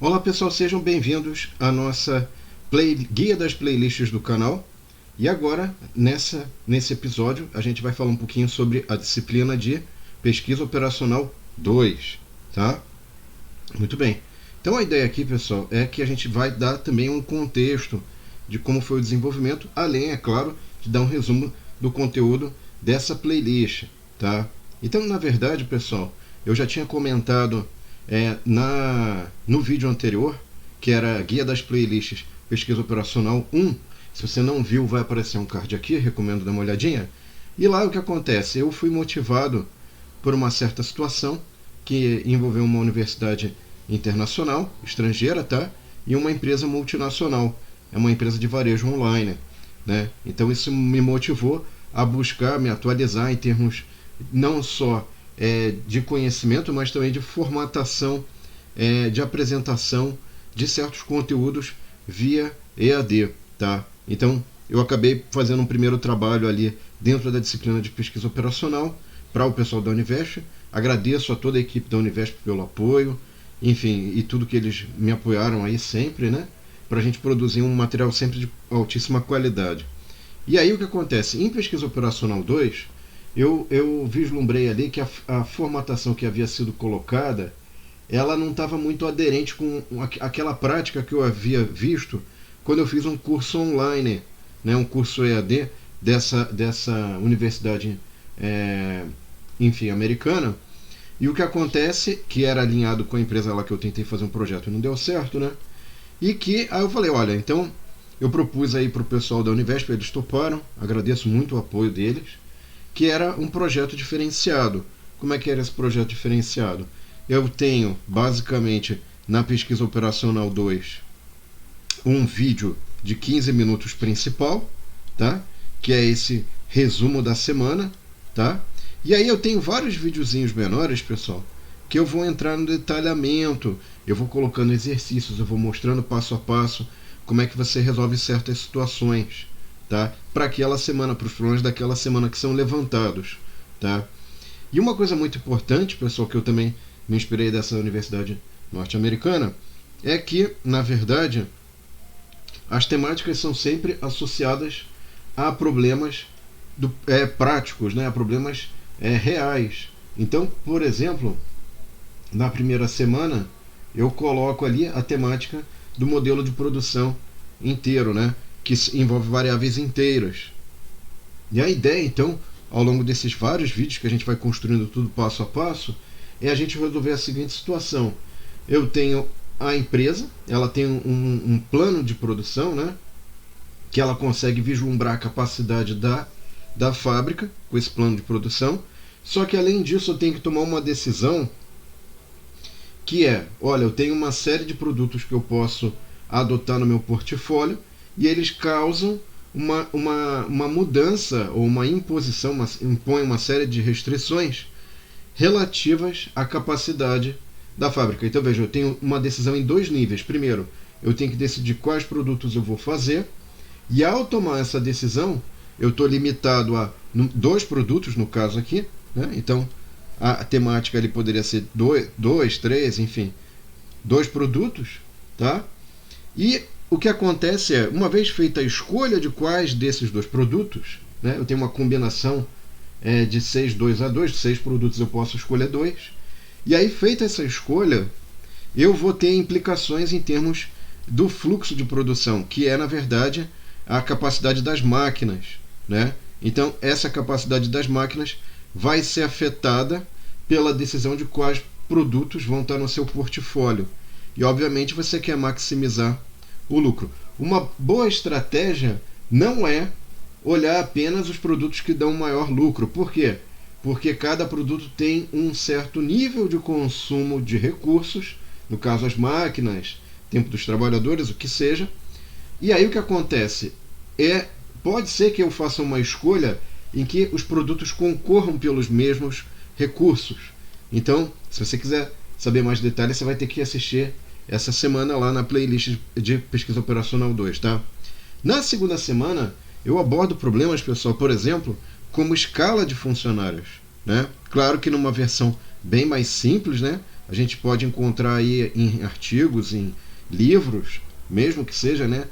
Olá pessoal, sejam bem-vindos à nossa guia das playlists do canal. E agora, nesse episódio, a gente vai falar um pouquinho sobre a disciplina de Pesquisa Operacional 2, tá? Muito bem. Então a ideia aqui, pessoal, é que a gente vai dar também um contexto de como foi o desenvolvimento, além, é claro, de dar um resumo do conteúdo dessa playlist, tá? Então, na verdade, pessoal, eu já tinha comentado no vídeo anterior, que era a Guia das Playlists Pesquisa Operacional 1. Se você não viu, vai aparecer um card aqui, recomendo dar uma olhadinha. E lá o que acontece? Eu fui motivado por uma certa situação que envolveu uma universidade internacional, estrangeira, tá? E uma empresa multinacional, é uma empresa de varejo online, né? Então isso me motivou a buscar me atualizar em termos não só de conhecimento, mas também de formatação, de apresentação de certos conteúdos via EAD, tá? Então eu acabei fazendo um primeiro trabalho ali dentro da disciplina de pesquisa operacional para o pessoal da Univesp. Agradeço a toda a equipe da Univesp pelo apoio, enfim, e tudo que eles me apoiaram aí sempre, né? Para a gente produzir um material sempre de altíssima qualidade. E aí o que acontece? Em Pesquisa Operacional 2, eu vislumbrei ali que a formatação que havia sido colocada, ela não estava muito aderente com aquela prática que eu havia visto quando eu fiz um curso online, né, um curso EAD dessa universidade, enfim, americana. E o que acontece, que era alinhado com a empresa lá que eu tentei fazer um projeto e não deu certo, né? E que aí eu falei, olha, então eu propus aí para o pessoal da Univesp, eles toparam, agradeço muito o apoio deles, que era um projeto diferenciado. Como é que era esse projeto diferenciado? Eu tenho, basicamente, na Pesquisa Operacional 2, um vídeo de 15 minutos principal, tá? Que é esse resumo da semana, tá? E aí eu tenho vários videozinhos menores, pessoal, que eu vou entrar no detalhamento, eu vou colocando exercícios, eu vou mostrando passo a passo como é que você resolve certas situações, tá? Para aquela semana, para os problemas daquela semana que são levantados, tá? E uma coisa muito importante, pessoal, que eu também me inspirei dessa universidade norte-americana, é que, na verdade, as temáticas são sempre associadas a problemas práticos, né? A problemas reais. Então, por exemplo, na primeira semana, eu coloco ali a temática do modelo de produção inteiro, né? Que envolve variáveis inteiras. E a ideia, então, ao longo desses vários vídeos que a gente vai construindo tudo passo a passo, é a gente resolver a seguinte situação. Eu tenho a empresa, ela tem um plano de produção, né? Que ela consegue vislumbrar a capacidade da fábrica com esse plano de produção. Só que além disso eu tenho que tomar uma decisão que é, olha, eu tenho uma série de produtos que eu posso adotar no meu portfólio e eles causam uma mudança ou uma imposição, impõem uma série de restrições relativas à capacidade da fábrica. Então veja, eu tenho uma decisão em dois níveis. Primeiro, eu tenho que decidir quais produtos eu vou fazer, e ao tomar essa decisão, eu estou limitado a dois produtos, no caso aqui, né? Então a temática ali poderia ser dois, três, enfim, dois produtos, tá? E o que acontece é, uma vez feita a escolha de quais desses dois produtos, né, eu tenho uma combinação de 6, 2 a 2, 6 produtos eu posso escolher 2, e aí feita essa escolha, eu vou ter implicações em termos do fluxo de produção, que é, na verdade, a capacidade das máquinas, né? Então, essa capacidade das máquinas vai ser afetada pela decisão de quais produtos vão estar no seu portfólio. E, obviamente, você quer maximizar o lucro. Uma boa estratégia não é olhar apenas os produtos que dão maior lucro. Por quê? Porque cada produto tem um certo nível de consumo de recursos, no caso as máquinas, tempo dos trabalhadores, o que seja. E aí o que acontece? Pode ser que eu faça uma escolha em que os produtos concorram pelos mesmos recursos. Então, se você quiser saber mais detalhes, você vai ter que assistir essa semana lá na playlist de Pesquisa Operacional 2, tá? Na segunda semana, eu abordo problemas, pessoal, por exemplo, como escala de funcionários, né? Claro que numa versão bem mais simples, né? a gente pode encontrar aí em artigos, em livros, mesmo que seja, né,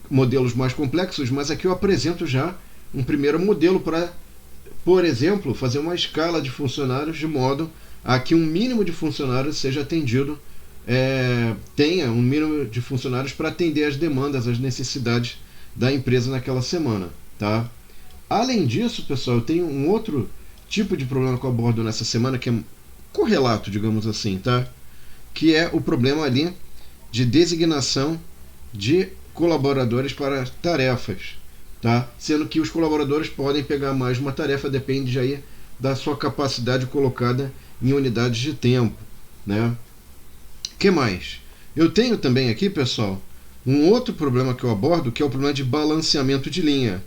modelos mais complexos, mas aqui eu apresento já um primeiro modelo para, por exemplo, fazer uma escala de funcionários de modo a que um mínimo de funcionários seja atendido, tenha um mínimo de funcionários para atender as demandas, as necessidades da empresa naquela semana, tá? Além disso, pessoal, eu tenho um outro tipo de problema que eu abordo nessa semana, que é correlato, digamos assim, tá? Que é o problema ali de designação de colaboradores para tarefas, tá? Sendo que os colaboradores podem pegar mais uma tarefa, depende aí da sua capacidade colocada em unidades de tempo, né? Que mais? Eu tenho também aqui, pessoal, um outro problema que eu abordo, que é o problema de balanceamento de linha.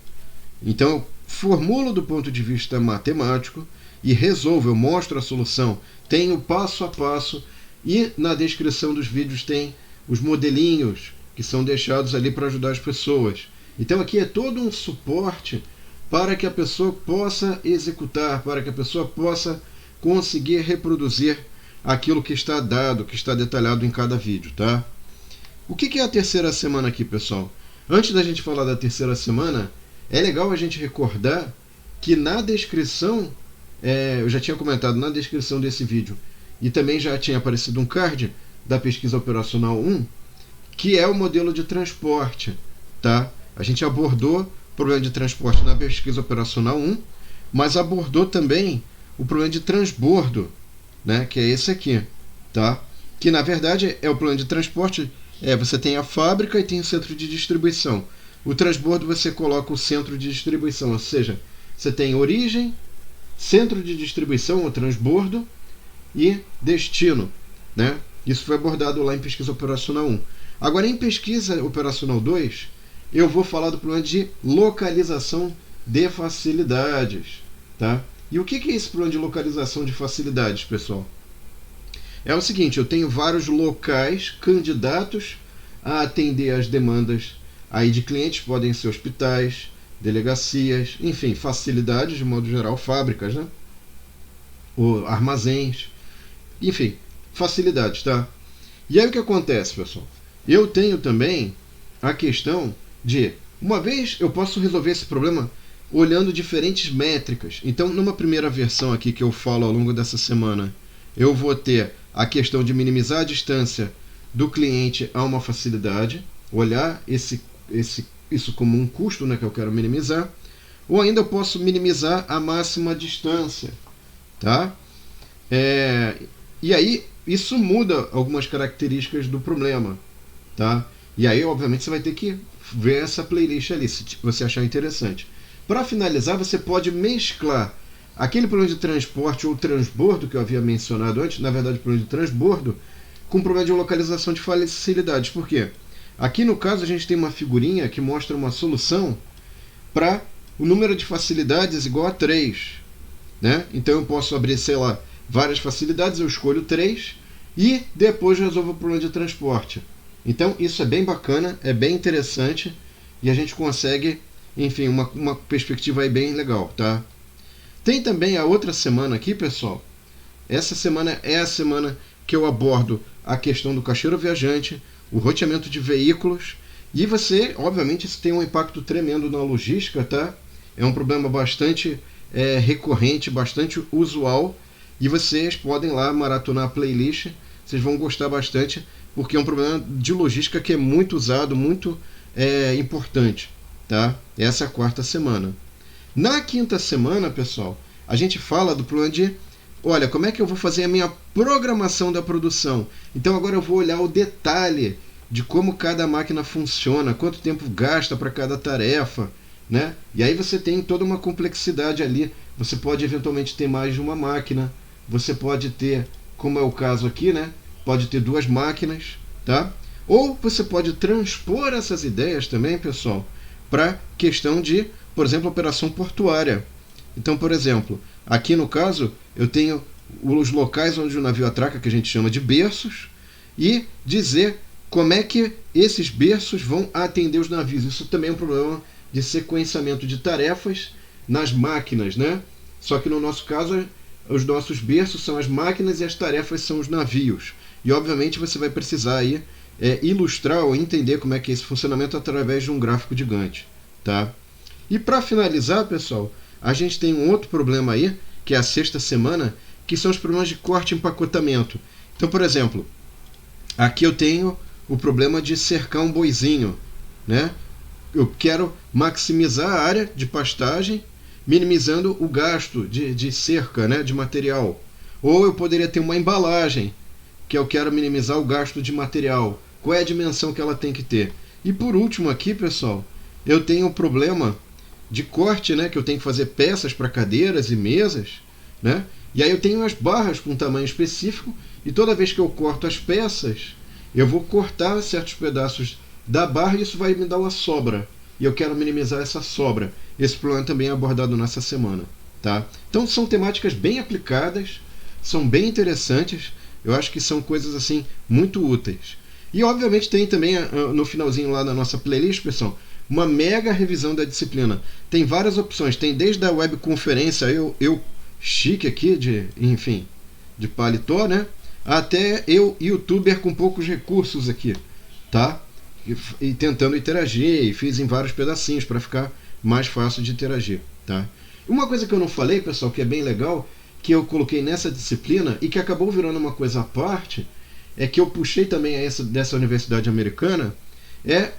Então eu formulo do ponto de vista matemático e resolvo, eu mostro a solução, tenho passo a passo, e na descrição dos vídeos tem os modelinhos que são deixados ali para ajudar as pessoas. Então aqui é todo um suporte para que a pessoa possa executar, para que a pessoa possa conseguir reproduzir aquilo que está dado, que está detalhado em cada vídeo, tá? O que é a terceira semana aqui, pessoal? Antes da gente falar da terceira semana, é legal a gente recordar que na descrição, eu já tinha comentado na descrição desse vídeo, e também já tinha aparecido um card da pesquisa operacional 1, que é o modelo de transporte, tá? A gente abordou o problema de transporte na pesquisa operacional 1, mas abordou também o problema de transbordo, né? Que é esse aqui, tá? Que na verdade é o plano de transporte, você tem a fábrica e tem o centro de distribuição. O transbordo você coloca o centro de distribuição, ou seja, você tem origem, centro de distribuição, o transbordo, e destino, né? Isso foi abordado lá em pesquisa operacional 1. Agora, em pesquisa operacional 2, eu vou falar do problema de localização de facilidades, tá? E o que é esse problema de localização de facilidades, pessoal? É o seguinte, eu tenho vários locais candidatos a atender as demandas aí de clientes, podem ser hospitais, delegacias, enfim, facilidades de modo geral, fábricas, né? Ou armazéns, enfim, facilidades, tá? E aí o que acontece, pessoal? Eu tenho também a questão de, uma vez eu posso resolver esse problema olhando diferentes métricas. Então, numa primeira versão aqui que eu falo ao longo dessa semana, eu vou ter a questão de minimizar a distância do cliente a uma facilidade, olhar isso como um custo, né, que eu quero minimizar, ou ainda eu posso minimizar a máxima distância, tá? E aí isso muda algumas características do problema, tá? E aí, obviamente, você vai ter que ver essa playlist ali, se você achar interessante. Para finalizar, você pode mesclar aquele problema de transporte ou transbordo que eu havia mencionado antes, na verdade, o problema de transbordo, com o problema de localização de facilidades. Por quê? Aqui no caso a gente tem uma figurinha que mostra uma solução para o número de facilidades igual a 3, né? Então eu posso abrir, sei lá, várias facilidades, eu escolho 3 e depois resolvo o problema de transporte. Então isso é bem bacana, é bem interessante e a gente consegue, enfim, uma perspectiva aí bem legal, tá? Tem também a outra semana aqui, pessoal. Essa semana é a semana que eu abordo a questão do caixeiro viajante, o roteamento de veículos, e você, obviamente, isso tem um impacto tremendo na logística, tá? É um problema bastante recorrente, bastante usual, e vocês podem lá maratonar a playlist, vocês vão gostar bastante, porque é um problema de logística que é muito usado, muito importante, tá? Essa é a quarta semana. Na quinta semana, pessoal, a gente fala do problema de, olha, como é que eu vou fazer a minha programação da produção? Então agora eu vou olhar o detalhe de como cada máquina funciona, quanto tempo gasta para cada tarefa, né? E aí você tem toda uma complexidade ali. Você pode eventualmente ter mais de uma máquina, você pode ter, como é o caso aqui, né? Pode ter 2 máquinas, tá? Ou você pode transpor essas ideias também, pessoal, para questão de, por exemplo, operação portuária. Então, por exemplo, aqui no caso, eu tenho os locais onde o navio atraca, que a gente chama de berços, e dizer como é que esses berços vão atender os navios. Isso também é um problema de sequenciamento de tarefas nas máquinas, né? Só que no nosso caso os nossos berços são as máquinas e as tarefas são os navios. E obviamente você vai precisar aí ilustrar ou entender como é que é esse funcionamento através de um gráfico de Gantt, tá? E para finalizar, pessoal, a gente tem um outro problema aí, que é a sexta semana, que são os problemas de corte e empacotamento. Então, por exemplo, aqui eu tenho o problema de cercar um boizinho, né? Eu quero maximizar a área de pastagem, minimizando o gasto de cerca, né, de material. Ou eu poderia ter uma embalagem, que eu quero minimizar o gasto de material. Qual é a dimensão que ela tem que ter? E por último aqui, pessoal, eu tenho o problema de corte, né, que eu tenho que fazer peças para cadeiras e mesas, né? E aí eu tenho as barras com tamanho específico, e toda vez que eu corto as peças, eu vou cortar certos pedaços da barra e isso vai me dar uma sobra. E eu quero minimizar essa sobra. Esse problema também é abordado nessa semana, tá? Então são temáticas bem aplicadas, são bem interessantes. Eu acho que são coisas assim muito úteis. E obviamente tem também no finalzinho lá da nossa playlist, pessoal, uma mega revisão da disciplina. Tem várias opções, tem desde a webconferência, eu chique aqui, de paletó, né? Até eu, youtuber com poucos recursos aqui, tá? E tentando interagir, e fiz em vários pedacinhos para ficar mais fácil de interagir, tá? Uma coisa que eu não falei, pessoal, que é bem legal, que eu coloquei nessa disciplina e que acabou virando uma coisa à parte, é que eu puxei também dessa universidade americana,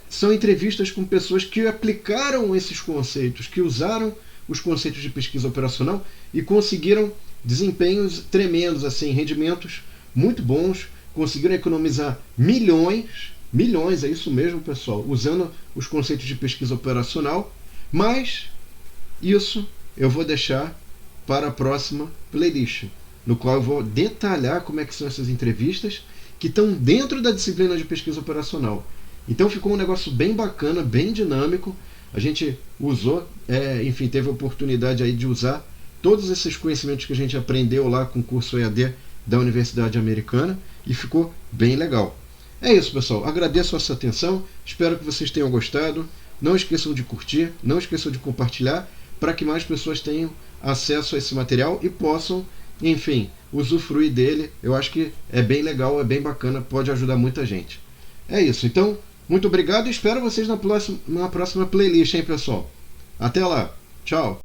são entrevistas com pessoas que aplicaram esses conceitos, que usaram os conceitos de pesquisa operacional e conseguiram desempenhos tremendos, assim, rendimentos muito bons, conseguiram economizar milhões, é isso mesmo, pessoal, usando os conceitos de pesquisa operacional, mas isso eu vou deixar para a próxima playlist, no qual eu vou detalhar como é que são essas entrevistas que estão dentro da disciplina de pesquisa operacional. Então ficou um negócio bem bacana, bem dinâmico. A gente usou, teve a oportunidade aí de usar todos esses conhecimentos que a gente aprendeu lá com o curso EAD da Universidade Americana e ficou bem legal. É isso, pessoal. Agradeço a sua atenção. Espero que vocês tenham gostado. Não esqueçam de curtir, não esqueçam de compartilhar para que mais pessoas tenham acesso a esse material e possam, usufruir dele. Eu acho que é bem legal, é bem bacana, pode ajudar muita gente. É isso. Então, muito obrigado e espero vocês na próxima playlist, hein, pessoal? Até lá. Tchau.